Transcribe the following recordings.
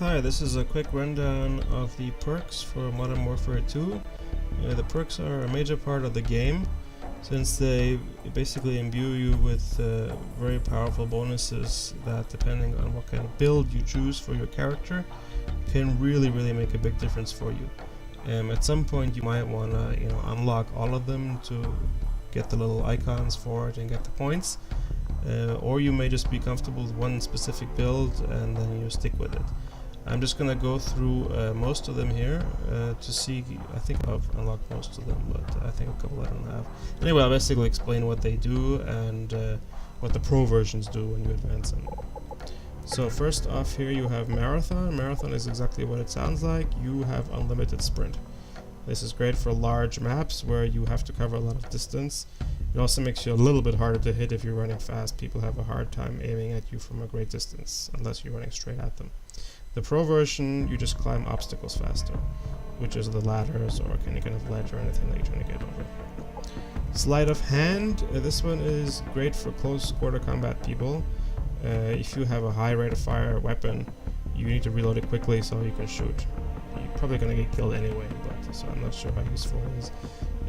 Hi, this is a quick rundown of the perks for Modern Warfare 2. The perks are a major part of the game, since they basically imbue you with very powerful bonuses that, depending on what kind of build you choose for your character, can really make a big difference for you. At some point you might want to unlock all of them to get the little icons for it and get the points, or you may just be comfortable with one specific build and then you stick with it. I'm just gonna go through most of them here to see. I think I've unlocked most of them, but I think a couple I don't have. Anyway, I'll basically explain what they do and what the pro versions do when you advance them. So first off, here you have Marathon. Marathon is exactly what it sounds like. You have unlimited sprint. This is great for large maps where you have to cover a lot of distance. It also makes you a little bit harder to hit if you're running fast. People have a hard time aiming at you from a great distance unless you're running straight at them. The pro version, you just climb obstacles faster, which is the ladders or any kind of ledge or anything that you're trying to get over. Sleight of hand, this one is great for close quarter combat people. If you have a high rate of fire weapon, you need to reload it quickly so you can shoot. You're probably going to get killed anyway, but so I'm not sure how useful it is.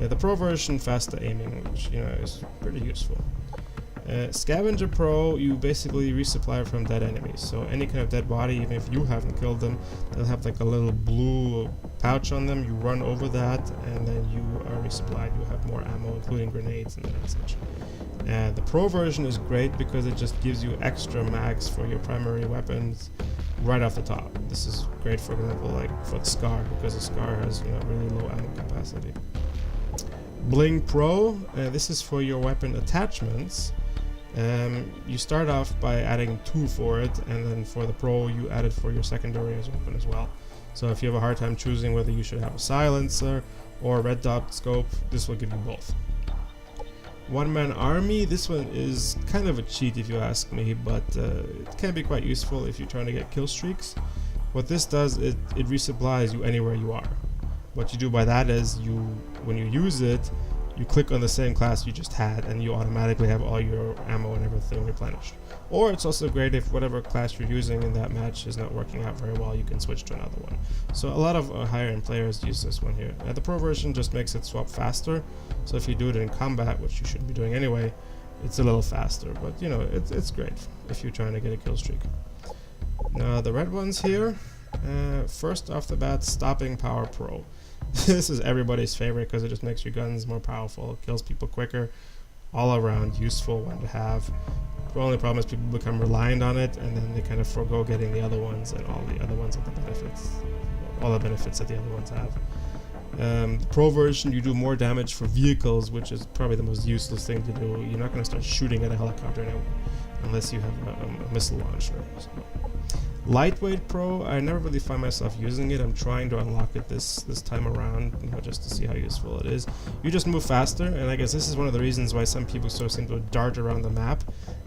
The pro version, faster aiming, which is pretty useful. Scavenger Pro, you basically resupply from dead enemies. So any kind of dead body, even if you haven't killed them, they'll have like a little blue pouch on them. You run over that and then you are resupplied. You have more ammo, including grenades and such. The Pro version is great because it just gives you extra mags for your primary weapons right off the top. This is great, for example, like for the Scar, because the Scar has really low ammo capacity. Bling Pro, this is for your weapon attachments. You start off by adding 2 for it, and then for the Pro you add it for your secondary weapon as well. So if you have a hard time choosing whether you should have a silencer or a red dot scope, this will give you both. One Man Army, this one is kind of a cheat if you ask me, but it can be quite useful if you're trying to get kill streaks. What this does, it resupplies you anywhere you are. What you do by that is when you use it, you click on the same class you just had and you automatically have all your ammo and everything replenished. Or it's also great if whatever class you're using in that match is not working out very well, you can switch to another one. So a lot of higher end players use this one here. The pro version just makes it swap faster, so if you do it in combat, which you shouldn't be doing anyway, it's a little faster, but it's great if you're trying to get a kill streak. Now the red ones here, first off the bat, Stopping Power Pro. This is everybody's favorite because it just makes your guns more powerful, kills people quicker, all around useful one to have. The only problem is people become reliant on it and then they kind of forego getting the other ones and all the other ones with the benefits, all the benefits that the other ones have. The pro version, you do more damage for vehicles, which is probably the most useless thing to do. You're not going to start shooting at a helicopter anyway, unless you have a missile launcher. So. Lightweight Pro, I never really find myself using it. I'm trying to unlock it this time around, just to see how useful it is. You just move faster, and I guess this is one of the reasons why some people sort of seem to dart around the map.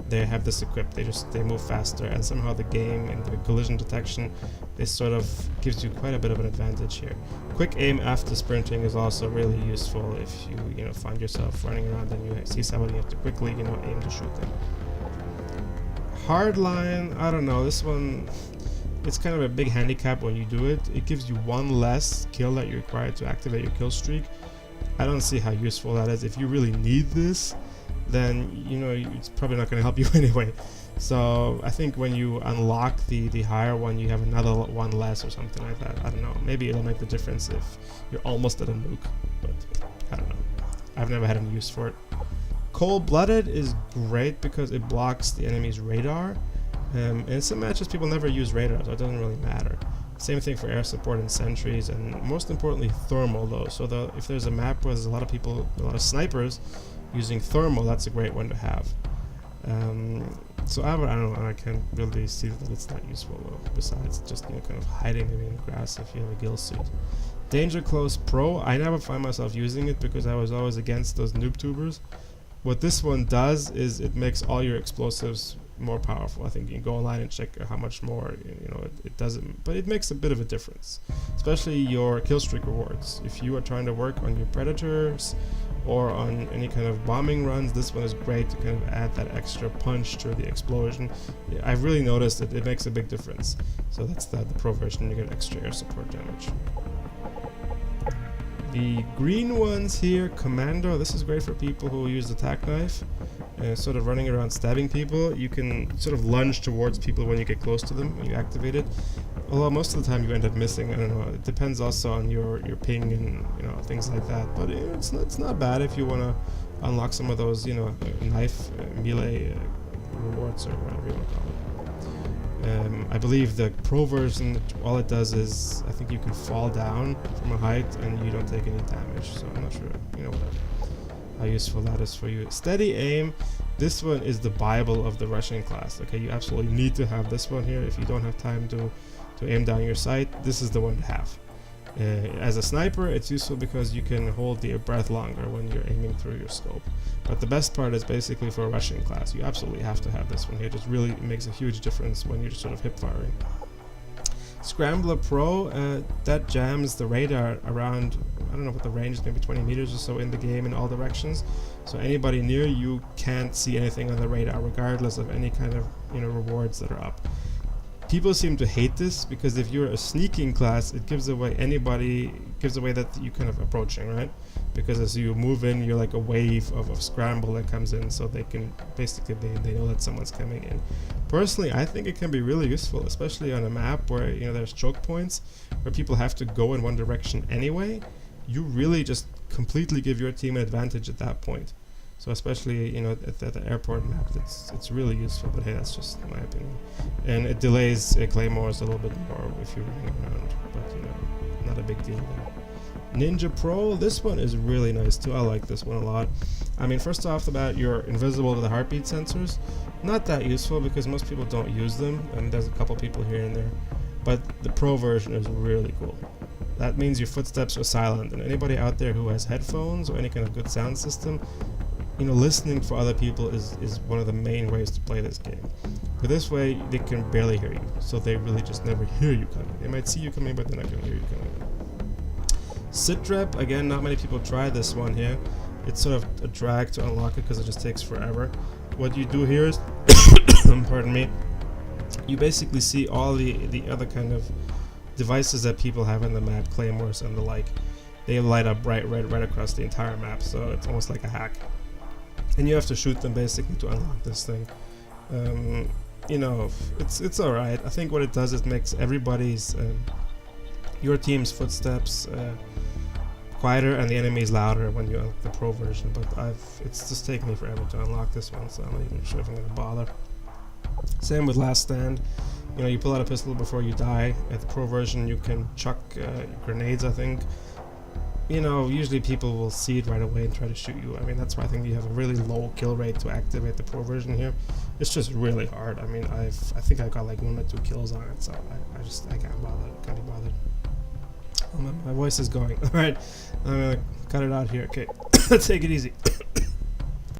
They have this equipped, they move faster, and somehow the game and the collision detection, this sort of gives you quite a bit of an advantage here. Quick aim after sprinting is also really useful if you find yourself running around and you see somebody, you have to quickly aim to shoot them. Hardline, I don't know, this one, it's kind of a big handicap when you do it. It gives you one less kill that you're required to activate your kill streak. I don't see how useful that is. If you really need this, then it's probably not going to help you anyway. So I think when you unlock the higher one, you have another one less or something like that. I don't know, maybe it'll make the difference if you're almost at a nuke, but I don't know. I've never had any use for it. Cold-Blooded is great because it blocks the enemy's radar. In some matches people never use radar, so it doesn't really matter. Same thing for air support and sentries, and most importantly thermal though. So if there's a map where there's a lot of people, a lot of snipers using thermal, that's a great one to have. So I don't know, I can't really see that it's not useful though, besides just kind of hiding in the grass if you have a gill suit. Danger Close Pro, I never find myself using it because I was always against those noob tubers. What this one does is it makes all your explosives more powerful. I think you can go online and check how much more, it doesn't, but it makes a bit of a difference, especially your kill streak rewards. If you are trying to work on your predators or on any kind of bombing runs, this one is great to kind of add that extra punch to the explosion. I've really noticed that it makes a big difference. So that's the Pro version, you get extra air support damage. The green ones here, Commando, this is great for people who use the tack knife, sort of running around stabbing people. You can sort of lunge towards people when you get close to them, when you activate it. Although most of the time you end up missing, I don't know, it depends also on your ping and, you know, things like that. But it's not bad if you want to unlock some of those, you know, knife melee rewards or whatever you want to call it. I believe the Pro version, all it does is, I think you can fall down from a height and you don't take any damage. So I'm not sure, you know, how useful that is for you. Steady aim, this one is the Bible of the Russian class. Okay, you absolutely need to have this one here. If you don't have time to aim down your sight, this is the one to have. As a sniper, it's useful because you can hold your breath longer when you're aiming through your scope. But the best part is basically for a Russian class. You absolutely have to have this one here. It just really makes a huge difference when you're sort of hip firing. Scrambler Pro, that jams the radar around, I don't know what the range is, maybe 20 meters or so in the game in all directions. So anybody near you can't see anything on the radar, regardless of any kind of, you know, rewards that are up. People seem to hate this because if you're a sneaking class, it gives away that you kind of approaching, right? Because as you move in, you're like a wave of scramble that comes in, so they can basically they know that someone's coming in. Personally, I think it can be really useful, especially on a map where, you know, there's choke points where people have to go in one direction anyway. You really just completely give your team an advantage at that point. So especially, you know, at the airport map, it's really useful. But hey, that's just my opinion. And it delays claymores a little bit more if you're running around, but you know, not a big deal there. Ninja Pro, this one is really nice too. I like this one a lot. I mean, first off the bat, you're invisible to the heartbeat sensors. Not that useful because most people don't use them, and there's a couple people here and there. But the Pro version is really cool. That means your footsteps are silent, and anybody out there who has headphones or any kind of good sound system, you know, listening for other people is one of the main ways to play this game. But this way, they can barely hear you, so they really just never hear you coming. They might see you coming, but they're not going to hear you coming. Sitrep, again, not many people try this one here. It's sort of a drag to unlock it because it just takes forever. What you do here is, pardon me, you basically see all the other kind of devices that people have in the map, claymores and the like. They light up bright red right across the entire map, so it's almost like a hack. And you have to shoot them basically to unlock this thing. You know, it's alright. I think what it does is makes everybody's, your team's footsteps quieter and the enemies louder when you unlock the Pro version. But it's just taken me forever to unlock this one, so I'm not even sure if I'm gonna bother. Same with Last Stand. You know, you pull out a pistol before you die. At the Pro version, you can chuck grenades, I think. You know, usually people will see it right away and try to shoot you. I mean, that's why I think you have a really low kill rate to activate the Pro version here. It's just really hard. I mean, I think I got like 1 or 2 kills on it, so I can't bother. Can't be bothered. Oh, my voice is going. All right, I'm gonna cut it out here. Okay, let's take it easy.